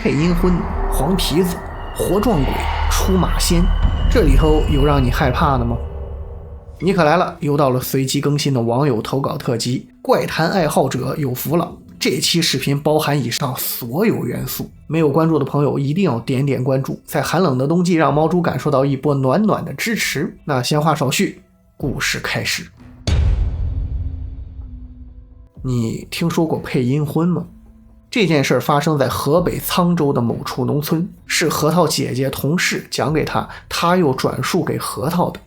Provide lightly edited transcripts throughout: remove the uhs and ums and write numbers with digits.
配阴婚、黄皮子、活撞鬼、出马仙，这里头有让你害怕的吗？你可来了，又到了随机更新的网友投稿特辑，怪谈爱好者有福了。这期视频包含以上所有元素，没有关注的朋友一定要点点关注，在寒冷的冬季让猫猪感受到一波暖暖的支持。那闲话少叙，故事开始。你听说过配阴婚吗？这件事发生在河北沧州的某处农村，是核桃姐姐同事讲给他，他又转述给核桃的。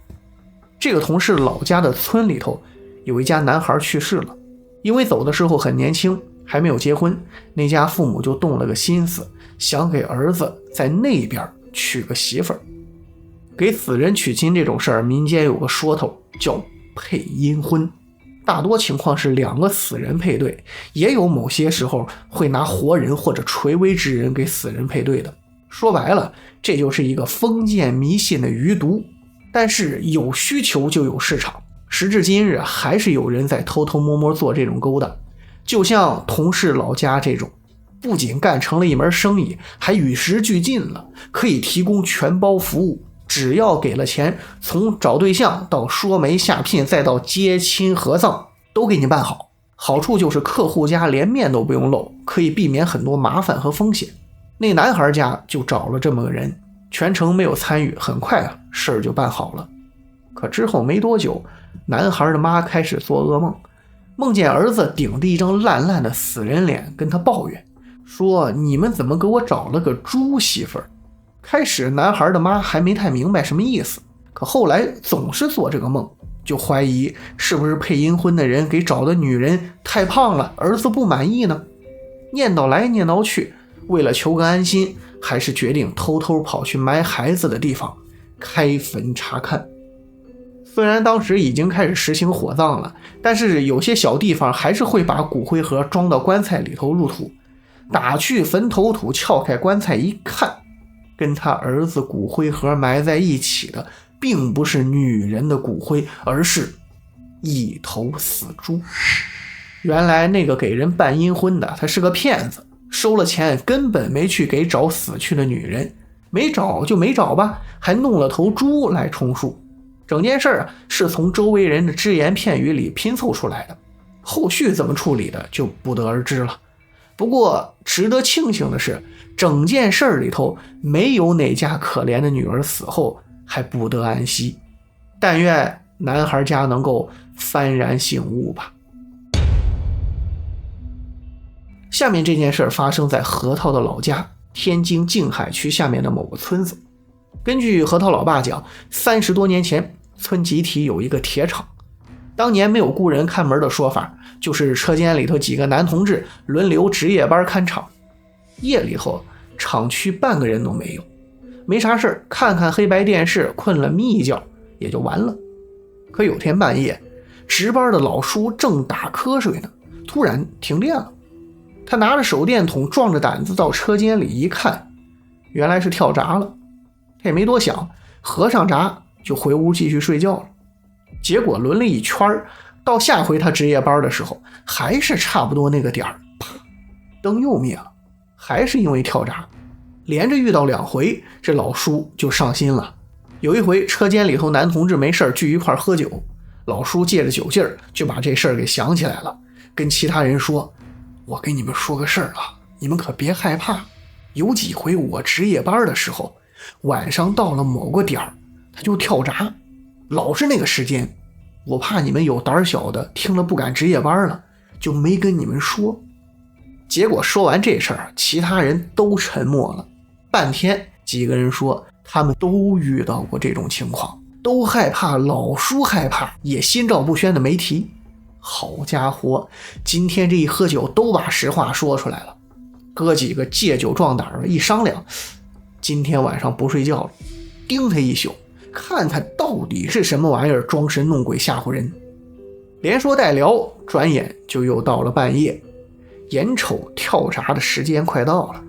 这个同事老家的村里头有一家男孩去世了，因为走的时候很年轻，还没有结婚，那家父母就动了个心思，想给儿子在那边娶个媳妇儿。给死人娶亲这种事儿，民间有个说头叫配阴婚，大多情况是两个死人配对，也有某些时候会拿活人或者垂危之人给死人配对的。说白了，这就是一个封建迷信的余毒。但是有需求就有市场，时至今日还是有人在偷偷摸摸做这种勾当。就像同事老家这种，不仅干成了一门生意，还与时俱进了，可以提供全包服务，只要给了钱，从找对象到说媒下聘再到接亲合葬都给你办好。好处就是客户家连面都不用露，可以避免很多麻烦和风险。那男孩家就找了这么个人，全程没有参与，很快事儿就办好了。可之后没多久，男孩的妈开始做噩梦，梦见儿子顶着一张烂烂的死人脸跟他抱怨，说你们怎么给我找了个猪媳妇儿。开始男孩的妈还没太明白什么意思，可后来总是做这个梦，就怀疑是不是配阴婚的人给找的女人太胖了，儿子不满意呢。念叨来念叨去，为了求个安心，还是决定偷偷跑去埋孩子的地方开坟查看。虽然当时已经开始实行火葬了，但是有些小地方还是会把骨灰盒装到棺材里头入土。打去坟头土，撬开棺材一看，跟他儿子骨灰盒埋在一起的并不是女人的骨灰，而是一头死猪。原来那个给人办阴婚的他是个骗子，收了钱根本没去给找死去的女人，没找就没找吧，还弄了头猪来充数。整件事是从周围人的只言片语里拼凑出来的，后续怎么处理的就不得而知了。不过值得庆幸的是，整件事里头没有哪家可怜的女儿死后还不得安息。但愿男孩家能够幡然醒悟吧。下面这件事发生在核桃的老家天津静海区下面的某个村子。根据核桃老爸讲，30多年前村集体有一个铁厂，当年没有雇人看门的说法，就是车间里头几个男同志轮流值夜班看厂。夜里头厂区半个人都没有，没啥事，看看黑白电视，困了眯一觉也就完了。可有天半夜，值班的老叔正打瞌睡呢，突然停电了。他拿着手电筒壮着胆子到车间里一看，原来是跳闸了。他也没多想，合上闸就回屋继续睡觉了。结果轮了一圈，到下回他值夜班的时候，还是差不多那个点儿，啪，灯又灭了，还是因为跳闸。连着遇到2回，这老叔就上心了。有一回车间里头男同志没事聚一块喝酒，老叔借着酒劲儿就把这事儿给想起来了，跟其他人说，我跟你们说个事儿啊，你们可别害怕。有几回我值夜班的时候，晚上到了某个点儿他就跳闸，老是那个时间，我怕你们有胆小的听了不敢值夜班了，就没跟你们说。结果说完这事儿，其他人都沉默了。半天几个人说他们都遇到过这种情况，都害怕，老叔害怕，也心照不宣的没提。好家伙，今天这一喝酒都把实话说出来了。哥几个借酒壮胆儿，一商量，今天晚上不睡觉了，盯他一宿，看他到底是什么玩意儿，装神弄鬼吓唬人。连说带聊，转眼就又到了半夜，眼瞅跳闸的时间快到了，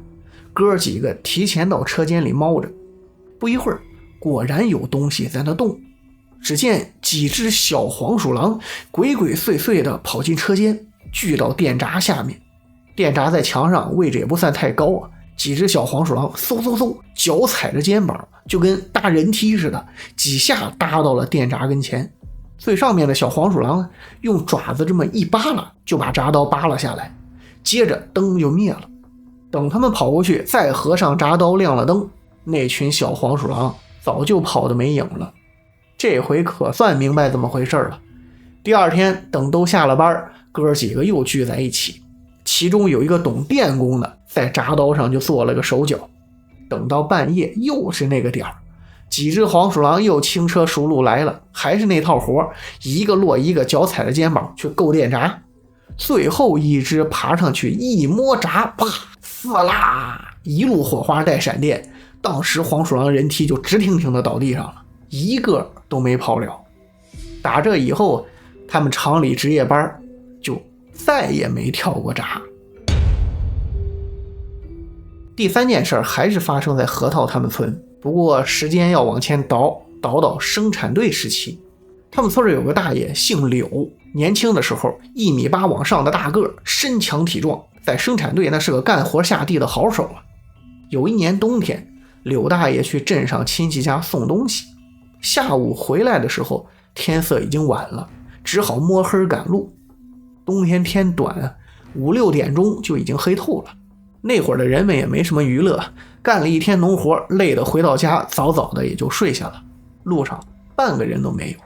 哥几个提前到车间里猫着。不一会儿，果然有东西在那动。只见几只小黄鼠狼鬼鬼祟祟地跑进车间，聚到电闸下面。电闸在墙上，位置也不算太高啊，几只小黄鼠狼嗖嗖嗖，脚踩着肩膀，就跟搭人梯似的，几下搭到了电闸跟前。最上面的小黄鼠狼用爪子这么一扒拉，就把闸刀扒了下来，接着灯就灭了。等他们跑过去再合上闸刀亮了灯，那群小黄鼠狼早就跑得没影了。这回可算明白怎么回事了。第二天等都下了班，哥几个又聚在一起，其中有一个懂电工的在闸刀上就做了个手脚。等到半夜又是那个点儿，几只黄鼠狼又轻车熟路来了，还是那套活，一个落一个，脚踩着肩膀去够电闸。最后一只爬上去一摸闸，啪，撕啦，一路火花带闪电，当时黄鼠狼人梯就直挺挺的倒地上了，一个都没跑了。打这以后，他们厂里值夜班就再也没跳过闸。第三件事还是发生在核桃他们村，不过时间要往前倒到生产队时期。他们村里有个大爷姓柳，年轻的时候1.8米往上的大个，身强体壮，在生产队那是个干活下地的好手啊。有一年冬天，柳大爷去镇上亲戚家送东西，下午回来的时候天色已经晚了，只好摸黑赶路。冬天天短，5、6点钟就已经黑透了。那会儿的人们也没什么娱乐，干了一天农活，累得回到家早早的也就睡下了，路上半个人都没有。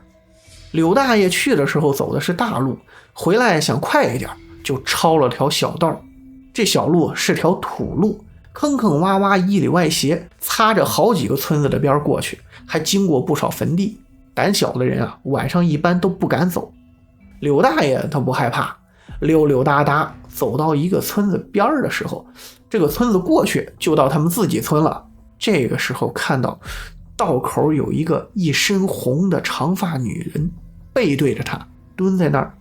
柳大爷去的时候走的是大路，回来想快一点，就抄了条小道。这小路是条土路，坑坑洼洼，一里外斜，擦着好几个村子的边过去，还经过不少坟地。胆小的人晚上一般都不敢走。柳大爷他不害怕，溜溜达达走到一个村子边的时候，这个村子过去就到他们自己村了。这个时候看到道口有一个一身红的长发女人，背对着他蹲在那儿，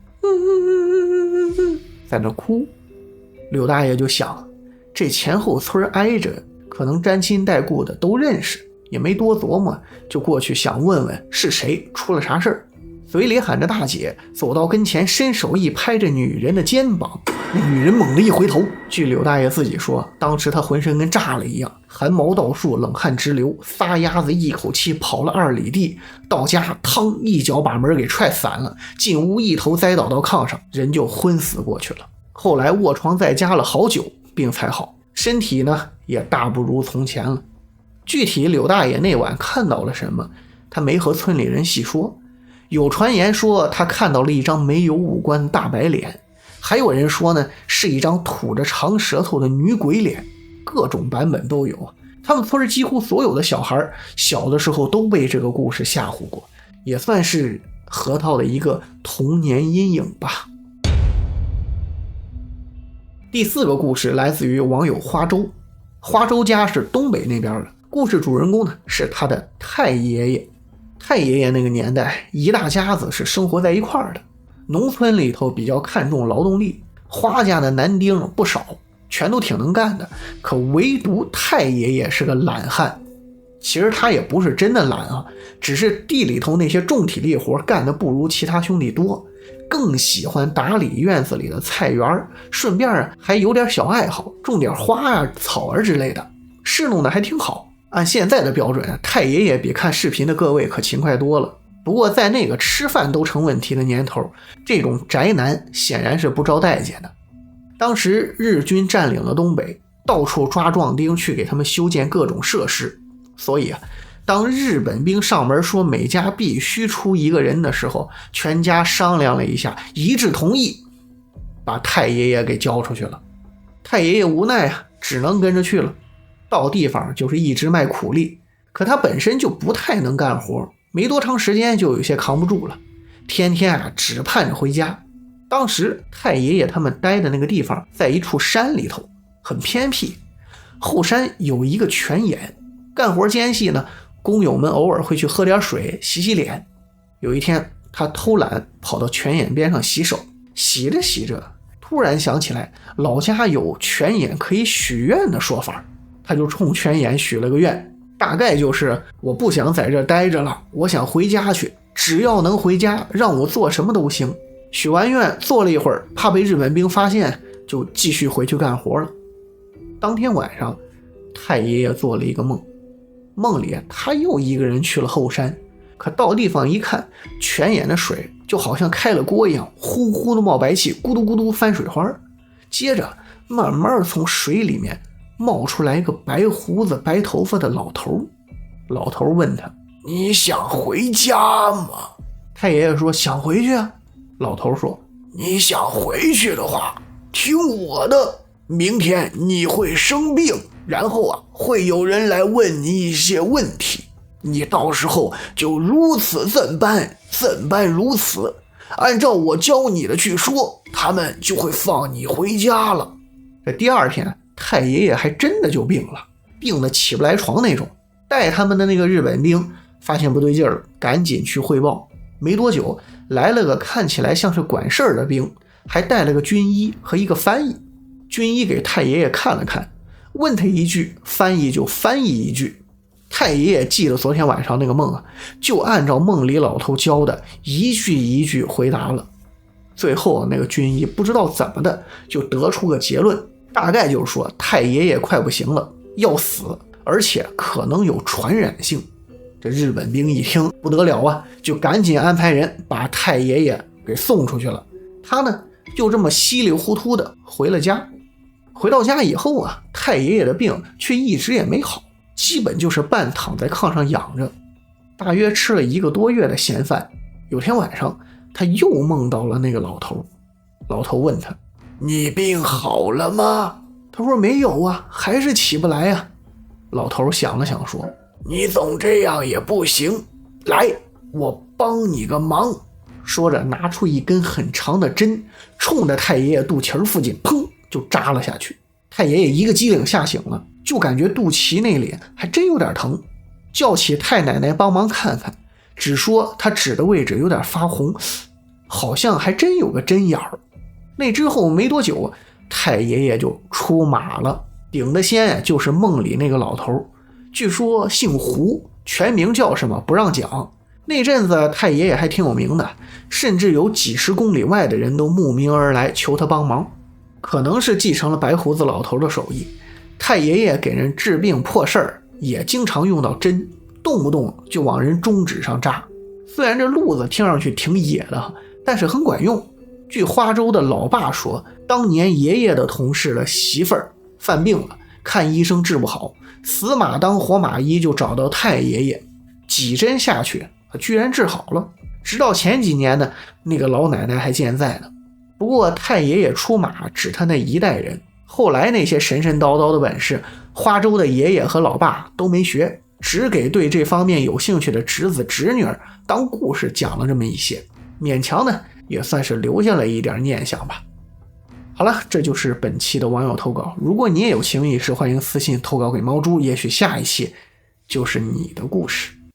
在那哭。柳大爷就想，这前后村挨着，可能沾亲带故的都认识，也没多琢磨，就过去想问问是谁，出了啥事儿。嘴里喊着大姐，走到跟前，伸手一拍这女人的肩膀，那女人猛地一回头。据柳大爷自己说，当时他浑身跟炸了一样，汗毛倒竖，冷汗直流，撒丫子一口气跑了2里地，到家嘡一脚把门给踹散了，进屋一头栽倒到炕上，人就昏死过去了。后来卧床在家了好久，病才好，身体呢也大不如从前了。具体柳大爷那晚看到了什么，他没和村里人细说。有传言说他看到了一张没有五官大白脸，还有人说呢是一张吐着长舌头的女鬼脸，各种版本都有。他们村几乎所有的小孩小的时候都被这个故事吓唬过，也算是核桃的一个童年阴影吧。第4个故事来自于网友花粥。花粥家是东北那边的，故事主人公呢是他的太爷爷。太爷爷那个年代，一大家子是生活在一块儿的，农村里头比较看重劳动力，花家的男丁不少，全都挺能干的，可唯独太爷爷是个懒汉。其实他也不是真的懒只是地里头那些重体力活干得不如其他兄弟多，更喜欢打理院子里的菜园，顺便还有点小爱好，种点花草之类的，侍弄得还挺好。按现在的标准，太爷爷比看视频的各位可勤快多了。不过在那个吃饭都成问题的年头，这种宅男显然是不招待见的。当时日军占领了东北，到处抓壮丁去给他们修建各种设施，所以当日本兵上门说每家必须出1个人的时候，全家商量了一下，一致同意把太爷爷给交出去了。太爷爷无奈只能跟着去了。到地方就是一直卖苦力，可他本身就不太能干活，没多长时间就有些扛不住了，天天只盼着回家。当时太爷爷他们待的那个地方在一处山里头，很偏僻，后山有一个泉眼，干活间隙呢，工友们偶尔会去喝点水洗洗脸。有一天他偷懒跑到泉眼边上洗手，洗着洗着突然想起来老家有泉眼可以许愿的说法，他就冲泉眼许了个愿，大概就是我不想在这待着了，我想回家去，只要能回家让我做什么都行。许完愿坐了一会儿，怕被日本兵发现，就继续回去干活了。当天晚上太爷爷做了一个梦，梦里他又一个人去了后山，可到地方一看，泉眼的水就好像开了锅一样，呼呼的冒白气，咕嘟咕嘟翻水花。接着慢慢从水里面冒出来一个白胡子白头发的老头。老头问他：你想回家吗？太爷爷说：想回去啊。老头说：你想回去的话，听我的，明天你会生病，然后会有人来问你一些问题，你到时候就如此怎般如此，按照我教你的去说，他们就会放你回家了。这第二天，太爷爷还真的就病了，病得起不来床那种。带他们的那个日本兵发现不对劲儿，赶紧去汇报。没多久，来了个看起来像是管事儿的兵，还带了个军医和一个翻译。军医给太爷爷看了看，问他一句，翻译就翻译一句。太爷爷记得昨天晚上那个梦就按照梦里老头教的一句一句回答了。最后那个军医不知道怎么的就得出个结论，大概就是说太爷爷快不行了，要死，而且可能有传染性。这日本兵一听不得了就赶紧安排人把太爷爷给送出去了。他呢就这么稀里糊涂的回了家。回到家以后太爷爷的病却一直也没好，基本就是半躺在炕上养着。大约吃了1个多月的闲饭，有天晚上他又梦到了那个老头。老头问他：你病好了吗？他说：没有还是起不来老头想了想说：你总这样也不行，来，我帮你个忙。说着拿出一根很长的针，冲着太爷爷肚脐附近砰就扎了下去。太爷爷一个机灵吓醒了，就感觉肚脐那里还真有点疼，叫起太奶奶帮忙看看，只说他指的位置有点发红，好像还真有个针眼儿。那之后没多久，太爷爷就出马了，顶的先就是梦里那个老头，据说姓胡，全名叫什么不让讲。那阵子太爷爷还挺有名的，甚至有几十公里外的人都慕名而来求他帮忙。可能是继承了白胡子老头的手艺，太爷爷给人治病破事儿也经常用到针，动不动就往人中指上扎。虽然这路子听上去挺野的，但是很管用。据花州的老爸说，当年爷爷的同事的媳妇儿犯病了，看医生治不好，死马当活马医，就找到太爷爷，几针下去居然治好了。直到前几年呢，那个老奶奶还健在呢。不过太爷爷出马指他那一代人，后来那些神神叨叨的本事，花州的爷爷和老爸都没学，只给对这方面有兴趣的侄子侄女当故事讲了这么一些，勉强呢也算是留下了一点念想吧。好了，这就是本期的网友投稿。如果你也有奇闻异事，欢迎私信投稿给猫猪，也许下一期就是你的故事。